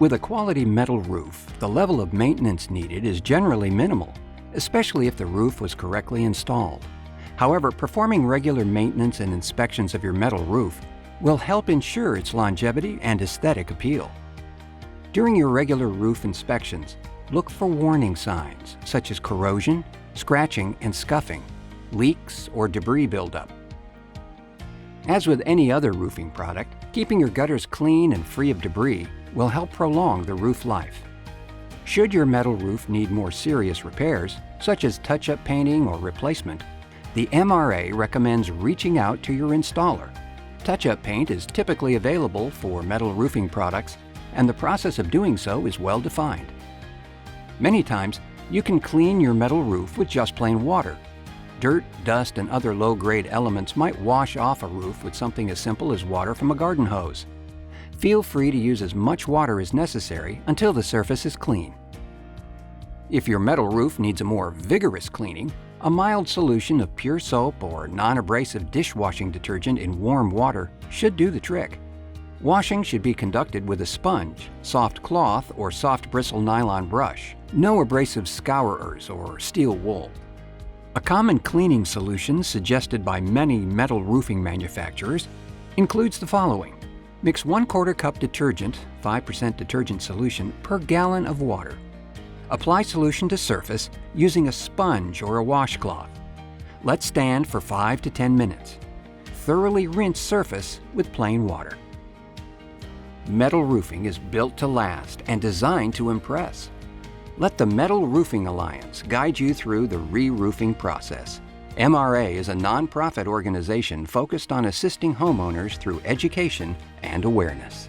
With a quality metal roof, the level of maintenance needed is generally minimal, especially if the roof was correctly installed. However, performing regular maintenance and inspections of your metal roof will help ensure its longevity and aesthetic appeal. During your regular roof inspections, look for warning signs such as corrosion, scratching and scuffing, leaks, or debris buildup. As with any other roofing product, keeping your gutters clean and free of debris will help prolong the roof life. Should your metal roof need more serious repairs, such as touch-up painting or replacement, the MRA recommends reaching out to your installer. Touch-up paint is typically available for metal roofing products, and the process of doing so is well defined. Many times, you can clean your metal roof with just plain water. Dirt, dust, and other low-grade elements might wash off a roof with something as simple as water from a garden hose. Feel free to use as much water as necessary until the surface is clean. If your metal roof needs a more vigorous cleaning, a mild solution of pure soap or non-abrasive dishwashing detergent in warm water should do the trick. Washing should be conducted with a sponge, soft cloth, or soft bristle nylon brush. No abrasive scourers or steel wool. A common cleaning solution suggested by many metal roofing manufacturers includes the following. Mix 1/4 cup detergent, 5% detergent solution, per gallon of water. Apply solution to surface using a sponge or a washcloth. Let stand for 5 to 10 minutes. Thoroughly rinse surface with plain water. Metal roofing is built to last and designed to impress. Let the Metal Roofing Alliance guide you through the re-roofing process. MRA is a nonprofit organization focused on assisting homeowners through education and awareness.